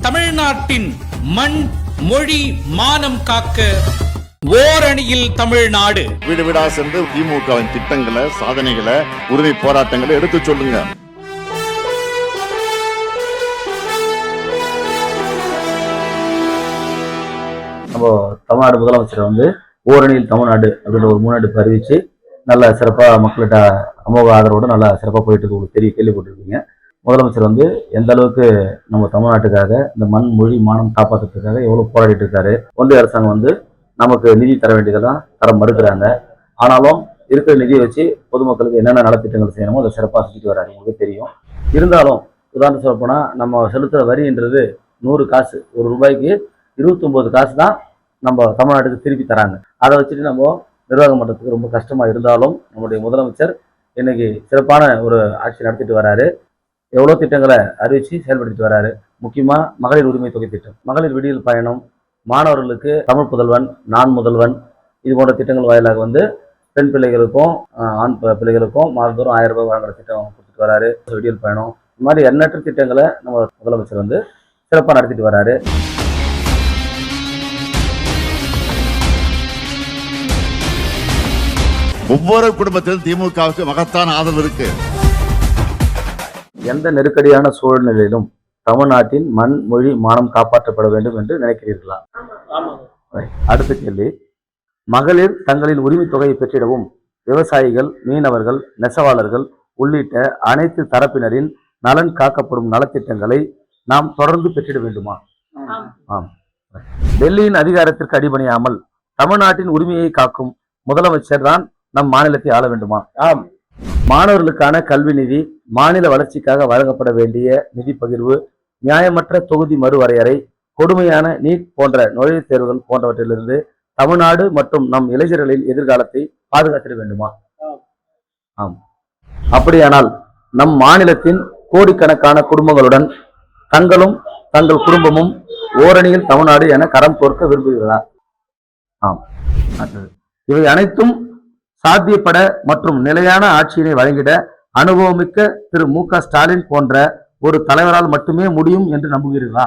தமிழ்நாட்டின் மண் மொழி மானம் காக்க ஓரணியில் தமிழ்நாடு. வீடு வீடா சென்று திமுகவின் திட்டங்களை, சாதனைகளை, உரிமை போராட்டங்களை எடுத்து சொல்லுங்க. நம்ம தமிழ்நாடு முதலமைச்சர் ஓரணியில் தமிழ்நாடு அப்படின்ற ஒரு முன்னெடுப்பு அறிவிச்சு நல்ல சிறப்பாக மக்கள்கிட்ட அமோக ஆதரவோடு நல்லா சிறப்பாக போயிட்டு இருக்கு. உங்களுக்கு தெரிய கேள்விப்பட்டிருக்கீங்க. முதலமைச்சர் எந்த அளவுக்கு நம்ம தமிழ்நாட்டுக்காக இந்த மண் மொழி மானம் காப்பாற்றுறதுக்காக எவ்வளோ போராடிட்டு இருக்காரு. ஒன்றிய அரசாங்கம் நமக்கு நிதி தர வேண்டியதெல்லாம் தர மறுக்கிறாங்க. ஆனாலும் இருக்கிற நிதியை வச்சு பொதுமக்களுக்கு என்னென்ன நலத்திட்டங்கள் செய்யணுமோ அதை சிறப்பாக செஞ்சுட்டு வராரு. உங்களுக்கு தெரியும். இருந்தாலும் உதாரணம் சொல்ல போனால் நம்ம செலுத்துகிற வரின்றது 100 காசு, ஒரு ரூபாய்க்கு 29 காசு தான் நம்ம தமிழ்நாட்டுக்கு திருப்பி தராங்க. அதை வச்சுட்டு நம்ம நிர்வாகம் பண்ணுறதுக்கு ரொம்ப கஷ்டமாக இருந்தாலும் நம்முடைய முதலமைச்சர் இன்னைக்கு சிறப்பான ஒரு ஆட்சி நடத்திட்டு வராரு. எவ்வளோ திட்டங்களை அறிவித்து செயல்படுத்திட்டு வராரு. முக்கியமாக மகளிர் உரிமை தொகை திட்டம், மகளிர் விடியல் பயணம், மாணவர்களுக்கு தமிழ் புதல்வன், நான் முதல்வன், இது போன்ற திட்டங்கள் வாயிலாக பெண் பிள்ளைகளுக்கும் ஆண் பிள்ளைகளுக்கும் மாதந்தோறும் 1000 ரூபாய் வழங்குற திட்டம் கொடுத்துட்டு வராரு. விடியல் பயணம், இந்த மாதிரி எண்ணற்ற திட்டங்களை நம்ம முதலமைச்சர் சிறப்பாக நடத்திட்டு வராரு. ஒவ்வொரு குடும்பத்திலும் திமுகவுக்கு மகத்தான ஆதரவு இருக்கு. எந்த நெருக்கடியான சூழ்நிலையிலும் தமிழ்நாட்டின் மண் மொழி மானம் காப்பாற்றப்பட வேண்டும் என்று நினைக்கிறீர்களா? அடுத்த கேள்வி, மகளிர் தங்களின் உரிமை தொகையை பெற்றிடவும் விவசாயிகள், மீனவர்கள், நெசவாளர்கள் உள்ளிட்ட அனைத்து தரப்பினரின் நலன் காக்கப்படும் நலத்திட்டங்களை நாம் தொடர்ந்து பெற்றிட வேண்டுமா? ஆம். டெல்லியின் அதிகாரத்திற்கு அடிபணியாமல் தமிழ்நாட்டின் உரிமையை காக்கும் முதலமைச்சர் தான் நம் மாநிலத்தை ஆள வேண்டுமா? ஆம். மாணவர்களுக்கான கல்வி நிதி, மாநில வளர்ச்சிக்காக வழங்கப்பட வேண்டிய நிதி பகிர்வு, நியாயமற்ற தொகுதி மறுவரையறை, கொடுமையான நீட் போன்ற நுழைவுத் தேர்வுகள் போன்றவற்றிலிருந்து தமிழ்நாடு மற்றும் நம் இளைஞர்களின் எதிர்காலத்தை பாதுகாத்திட வேண்டுமா? ஆம். அப்படியானால் நம் மாநிலத்தின் கோடிக்கணக்கான குடும்பங்களுடன் தங்களும் தங்கள் குடும்பமும் ஓரணியில் தமிழ்நாடு என கரம் கோர்க்க விரும்புகிறதா? ஆம். இவை அனைத்தும் சாத்தியப்பட மற்றும் நிலையான ஆட்சியினை வழங்கிட அனுபவமிக்க திரு மு.க. ஸ்டாலின் போன்ற ஒரு தலைவரால் மட்டுமே முடியும் என்று நம்புகிறீர்களா?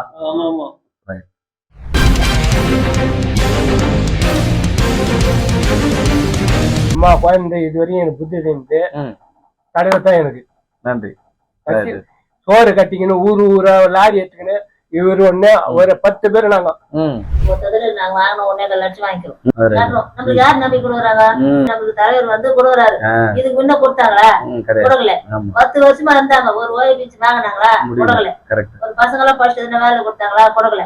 அம்மா குழந்தை இதுவரையும் எனக்கு புத்தி தெரிஞ்சு தலைவர் தான் எனக்கு. நன்றி. சோறு கட்டிக்கணும், ஊரா லாரி எடுத்துக்கணும். இவரு ஒரு 10 பேர் நாங்க வாங்கணும், 1.5 லட்சம் வாங்கிக்கிறோம். நம்மளுக்கு யாரு நம்பி கொடுக்குறாங்க? நம்மளுக்கு தலைவர் கொடுக்குறாரு. இதுக்கு முன்ன கொடுத்தாங்களா? கொடுக்கல. 10 வருஷமா இருந்தாங்க. ஒரு ஓய்வு பிச்சு வாங்கினாங்களா? கொடுக்கல. ஒரு பசங்க எல்லாம் படிச்சு வேலை கொடுத்தாங்களா? கொடுக்கல.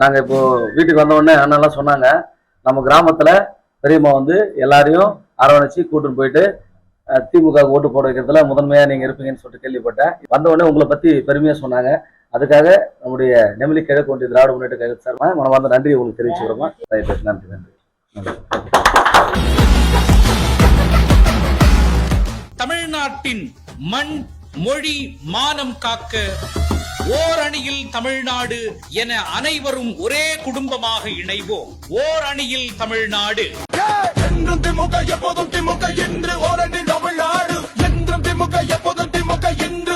நாங்க இப்போ வீட்டுக்கு வந்த உடனே அண்ணெல்லாம் சொன்னாங்க, நம்ம கிராமத்துல பெரியம்மா எல்லாரையும் அரவணைச்சு கூட்டிட்டு போயிட்டு திமுக ஓட்டு போட வைக்கிறதுல முதன்மையா நீங்க இருப்பீங்கன்னு சொல்லிட்டு கேள்விப்பட்டேன். வந்த உடனே உங்களை பத்தி பெருமையா சொன்னாங்க. அதுக்காக நம்முடைய நெமிலி கிழக்கு ஒன்றிய திராவிட முன்னேற்ற கழக சார்பாக மனமார்ந்த நன்றி உங்களுக்கு தெரிவிச்சு விடுறோம். நன்றி நன்றி. தமிழ்நாட்டின் மண் மொழி மானம் காக்க ஓரணியில் தமிழ்நாடு என அனைவரும் ஒரே குடும்பமாக இணைவோம். ஓரணியில் தமிழ்நாடு. என்றும் திமுக, எப்போதும் திமுக என்று ஓரணியில் தமிழ்நாடு. என்றும் திமுக, எப்போதும் திமுக என்று